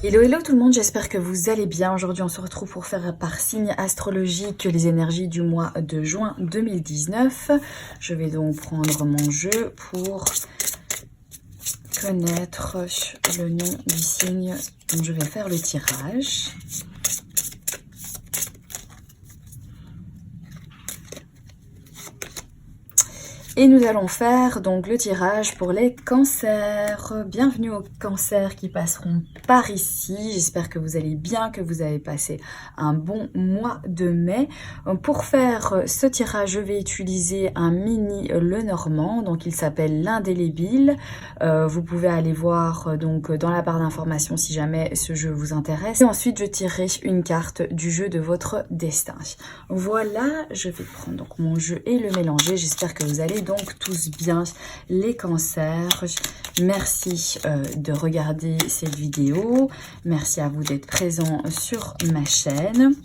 Hello hello tout le monde, j'espère que vous allez bien. Aujourd'hui on se retrouve pour faire par signe astrologique les énergies du mois de juin 2019. Je vais donc prendre mon jeu pour connaître le nom du signe dont je vais faire le tirage. Et nous allons faire donc le tirage pour les cancers. Bienvenue aux cancers qui passeront par ici. J'espère que vous allez bien, que vous avez passé un bon mois de mai. Pour faire ce tirage, je vais utiliser un mini Lenormand. Donc il s'appelle l'Indélébile. Vous pouvez aller voir donc dans la barre d'informations si jamais ce jeu vous intéresse. Et ensuite je tirerai une carte du jeu de votre destin. Voilà, je vais prendre donc mon jeu et le mélanger. J'espère que vous allez donc tous bien les cancers. Merci de regarder cette vidéo. Merci à vous d'être présents sur ma chaîne.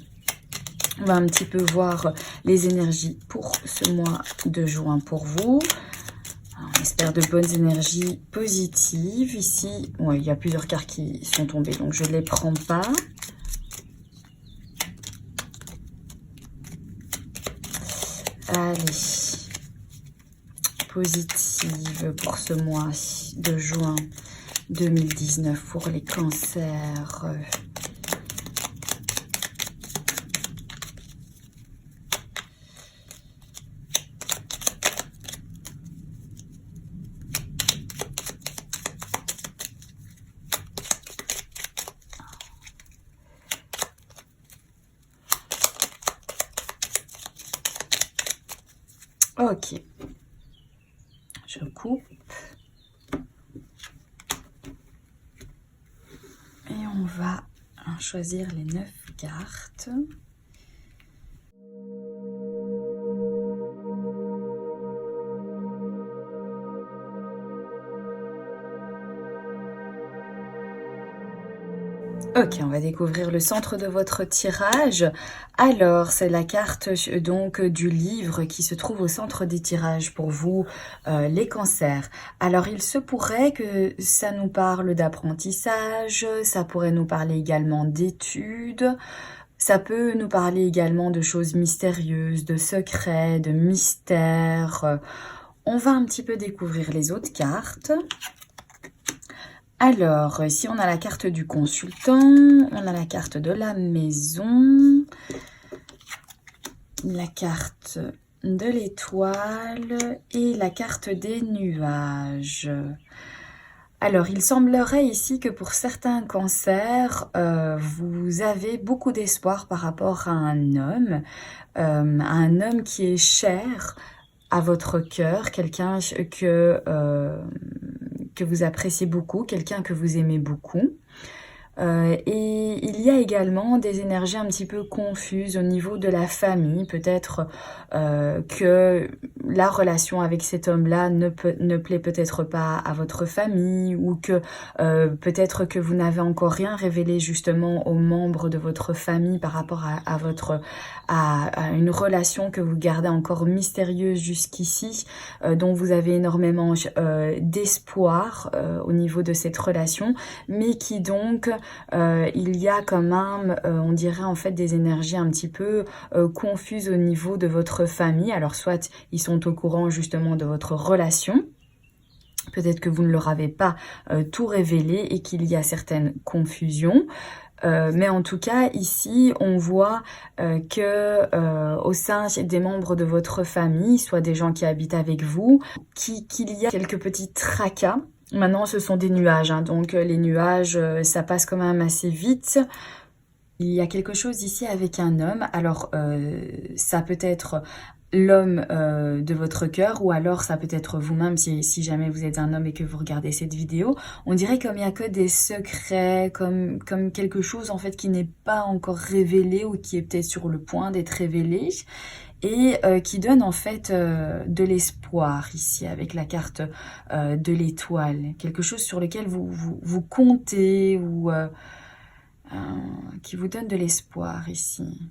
On va un petit peu voir les énergies pour ce mois de juin pour vous. On espère de bonnes énergies positives. Ici, ouais, il y a plusieurs cartes qui sont tombées, donc je ne les prends pas. Allez. Positive pour ce mois de juin 2019 pour les cancers. Ok. Je coupe. Et on va choisir les 9 cartes. Ok, on va découvrir le centre de votre tirage. Alors, c'est la carte donc du livre qui se trouve au centre des tirages pour vous, les cancers. Alors, il se pourrait que ça nous parle d'apprentissage, ça pourrait nous parler également d'études, ça peut nous parler également de choses mystérieuses, de secrets, de mystères. On va un petit peu découvrir les autres cartes. Alors, ici, on a la carte du consultant, on a la carte de la maison, la carte de l'étoile et la carte des nuages. Alors, il semblerait ici que pour certains cancers, vous avez beaucoup d'espoir par rapport à un homme qui est cher à votre cœur, quelqu'un que vous appréciez beaucoup, quelqu'un que vous aimez beaucoup. Et il y a également des énergies un petit peu confuses au niveau de la famille. Peut-être que la relation avec cet homme-là ne plaît peut-être pas à votre famille, ou que peut-être que vous n'avez encore rien révélé justement aux membres de votre famille par rapport à une relation que vous gardez encore mystérieuse jusqu'ici, dont vous avez énormément d'espoir au niveau de cette relation, mais qui donc il y a quand même, on dirait en fait des énergies un petit peu confuses au niveau de votre famille. Alors soit ils sont au courant justement de votre relation, peut-être que vous ne leur avez pas tout révélé et qu'il y a certaines confusions. Mais en tout cas, ici, on voit que au sein des membres de votre famille, soit des gens qui habitent avec vous, qu'il y a quelques petits tracas. Maintenant, ce sont des nuages, hein, donc les nuages, ça passe quand même assez vite. Il y a quelque chose ici avec un homme. Alors, ça peut être l'homme de votre cœur, ou alors ça peut être vous-même si jamais vous êtes un homme et que vous regardez cette vidéo. On dirait comme il n'y a que des secrets, comme quelque chose en fait qui n'est pas encore révélé, ou qui est peut-être sur le point d'être révélé, et qui donne en fait de l'espoir ici avec la carte de l'étoile. Quelque chose sur lequel vous comptez, ou qui vous donne de l'espoir ici.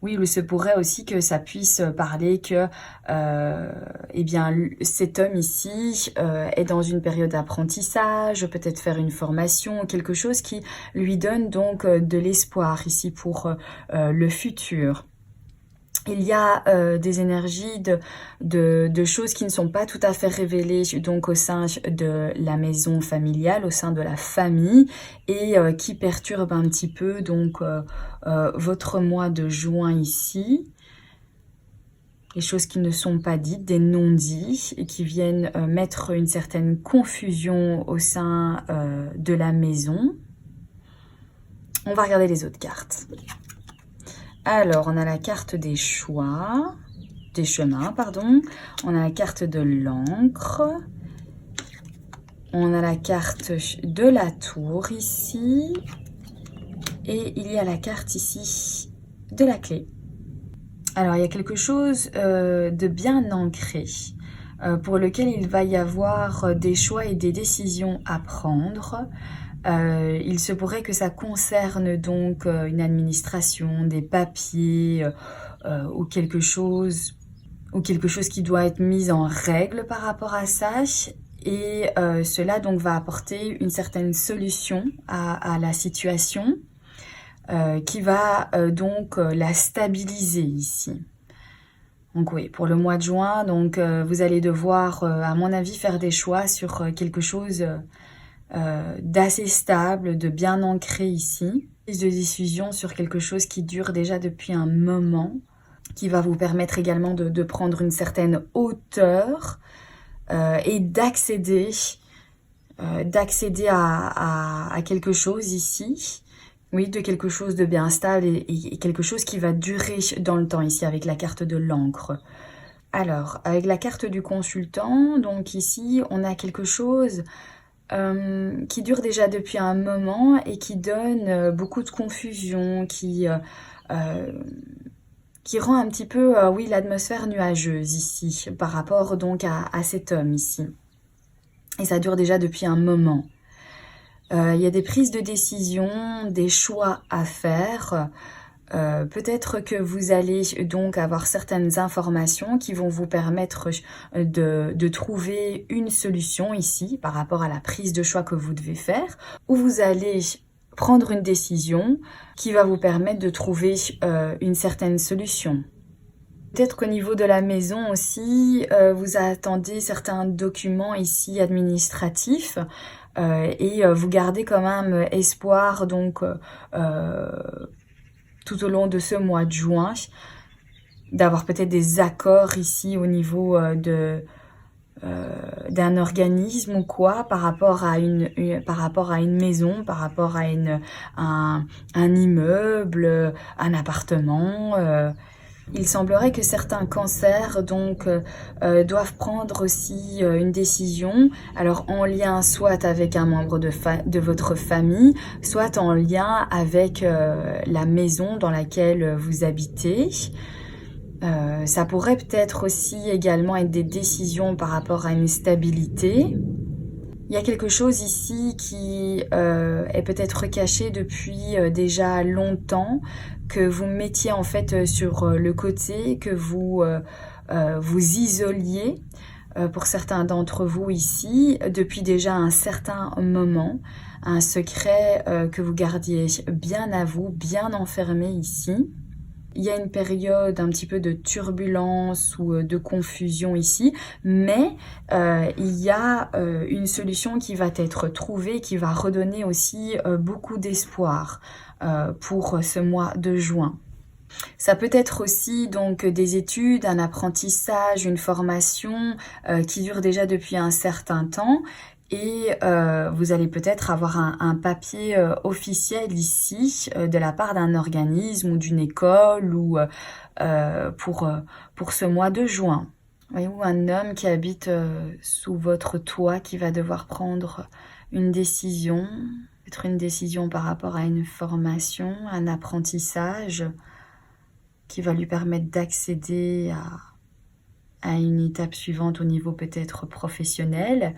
Oui, il se pourrait aussi que ça puisse parler que, eh bien, cet homme ici est dans une période d'apprentissage, peut-être faire une formation, quelque chose qui lui donne donc de l'espoir ici pour le futur. Il y a des énergies de choses qui ne sont pas tout à fait révélées donc au sein de la maison familiale, au sein de la famille, et qui perturbent un petit peu donc votre mois de juin ici. Des choses qui ne sont pas dites, des non-dits, et qui viennent mettre une certaine confusion au sein de la maison. On va regarder les autres cartes. Alors, on a la carte des choix, des chemins, pardon. On a la carte de l'encre. On a la carte de la tour ici. Et il y a la carte ici de la clé. Alors, il y a quelque chose de bien ancré, pour lequel il va y avoir des choix et des décisions à prendre. Il se pourrait que ça concerne donc une administration, des papiers ou quelque chose qui doit être mis en règle par rapport à ça. Et cela donc va apporter une certaine solution à la situation qui va donc la stabiliser ici. Donc oui, pour le mois de juin, donc vous allez devoir, à mon avis, faire des choix sur quelque chose d'assez stable, de bien ancré ici. Prise de décision sur quelque chose qui dure déjà depuis un moment, qui va vous permettre également de prendre une certaine hauteur et d'accéder à quelque chose ici. Oui, de quelque chose de bien stable et quelque chose qui va durer dans le temps ici avec la carte de l'encre. Alors, avec la carte du consultant, donc ici, on a quelque chose qui dure déjà depuis un moment et qui donne beaucoup de confusion, qui rend un petit peu, oui, l'atmosphère nuageuse ici, par rapport donc à cet homme ici. Et ça dure déjà depuis un moment. Il y a des prises de décision, des choix à faire. Peut-être que vous allez donc avoir certaines informations qui vont vous permettre de trouver une solution ici par rapport à la prise de choix que vous devez faire, ou vous allez prendre une décision qui va vous permettre de trouver une certaine solution. Peut-être qu'au niveau de la maison aussi, vous attendez certains documents ici administratifs et vous gardez quand même espoir donc tout au long de ce mois de juin, d'avoir peut-être des accords ici au niveau d'un organisme ou quoi, par rapport à une maison, par rapport à un immeuble, un appartement. Il semblerait que certains cancers donc doivent prendre aussi une décision, alors en lien soit avec un membre de votre famille, soit en lien avec la maison dans laquelle vous habitez. Ça pourrait peut-être aussi également être des décisions par rapport à une stabilité. Il y a quelque chose ici qui est peut-être caché depuis déjà longtemps, que vous mettiez en fait sur le côté, que vous vous isoliez pour certains d'entre vous ici depuis déjà un certain moment, un secret que vous gardiez bien à vous, bien enfermé ici. Il y a une période un petit peu de turbulence ou de confusion ici, mais il y a une solution qui va être trouvée, qui va redonner aussi beaucoup d'espoir pour ce mois de juin. Ça peut être aussi donc des études, un apprentissage, une formation qui dure déjà depuis un certain temps. Et vous allez peut-être avoir un papier officiel ici de la part d'un organisme ou d'une école ou pour ce mois de juin. Voyez-vous, un homme qui habite sous votre toit qui va devoir prendre une décision, peut-être une décision par rapport à une formation, un apprentissage qui va lui permettre d'accéder à une étape suivante au niveau peut-être professionnel.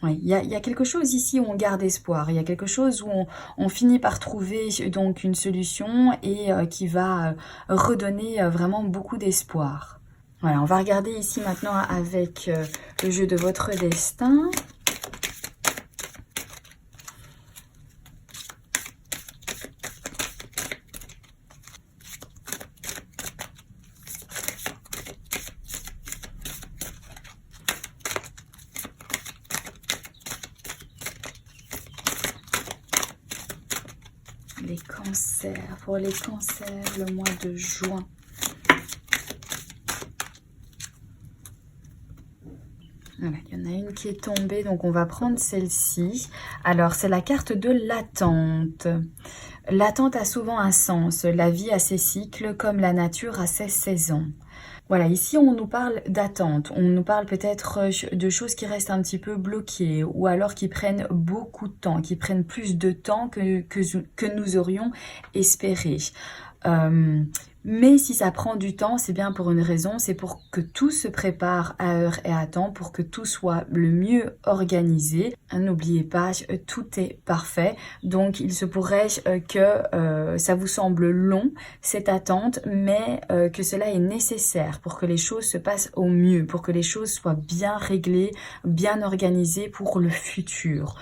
Oui, il y a quelque chose ici où on garde espoir. Il y a quelque chose où on finit par trouver donc une solution et qui va redonner vraiment beaucoup d'espoir. Voilà, on va regarder ici maintenant avec le jeu de votre destin. Les cancers, pour les cancers, le mois de juin. Voilà, il y en a une qui est tombée, donc on va prendre celle-ci. Alors, c'est la carte de l'attente. L'attente a souvent un sens. La vie a ses cycles, comme la nature a ses saisons. Voilà, ici on nous parle d'attente, on nous parle peut-être de choses qui restent un petit peu bloquées ou alors qui prennent beaucoup de temps, qui prennent plus de temps que nous aurions espéré. Mais si ça prend du temps, c'est bien pour une raison, c'est pour que tout se prépare à heure et à temps, pour que tout soit le mieux organisé. N'oubliez pas, tout est parfait, donc il se pourrait que ça vous semble long, cette attente, mais que cela est nécessaire pour que les choses se passent au mieux, pour que les choses soient bien réglées, bien organisées pour le futur.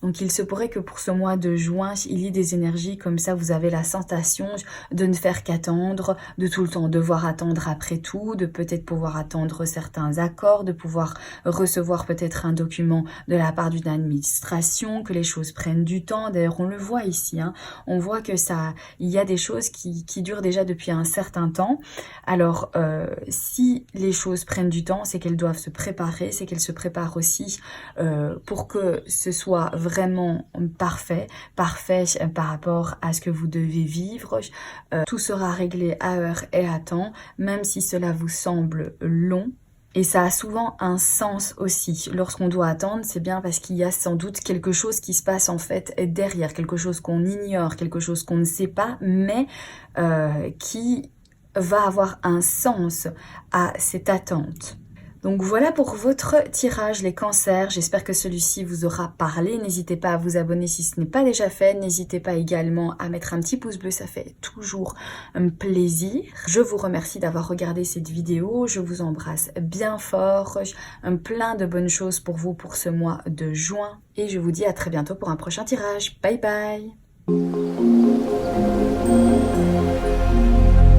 Donc il se pourrait que pour ce mois de juin, il y ait des énergies comme ça, vous avez la sensation de ne faire qu'attendre, de tout le temps devoir attendre après tout, de peut-être pouvoir attendre certains accords, de pouvoir recevoir peut-être un document de la part d'une administration, que les choses prennent du temps. D'ailleurs, on le voit ici, hein, on voit que il y a des choses qui durent déjà depuis un certain temps. Alors, si les choses prennent du temps, c'est qu'elles doivent se préparer, c'est qu'elles se préparent aussi pour que ce soit vraiment parfait par rapport à ce que vous devez vivre. Tout sera réglé à heure et à temps, même si cela vous semble long. Et ça a souvent un sens aussi. Lorsqu'on doit attendre, c'est bien parce qu'il y a sans doute quelque chose qui se passe en fait derrière, quelque chose qu'on ignore, quelque chose qu'on ne sait pas, mais qui va avoir un sens à cette attente. Donc voilà pour votre tirage les cancers, j'espère que celui-ci vous aura parlé, n'hésitez pas à vous abonner si ce n'est pas déjà fait, n'hésitez pas également à mettre un petit pouce bleu, ça fait toujours un plaisir. Je vous remercie d'avoir regardé cette vidéo, je vous embrasse bien fort, plein de bonnes choses pour vous pour ce mois de juin et je vous dis à très bientôt pour un prochain tirage, bye bye.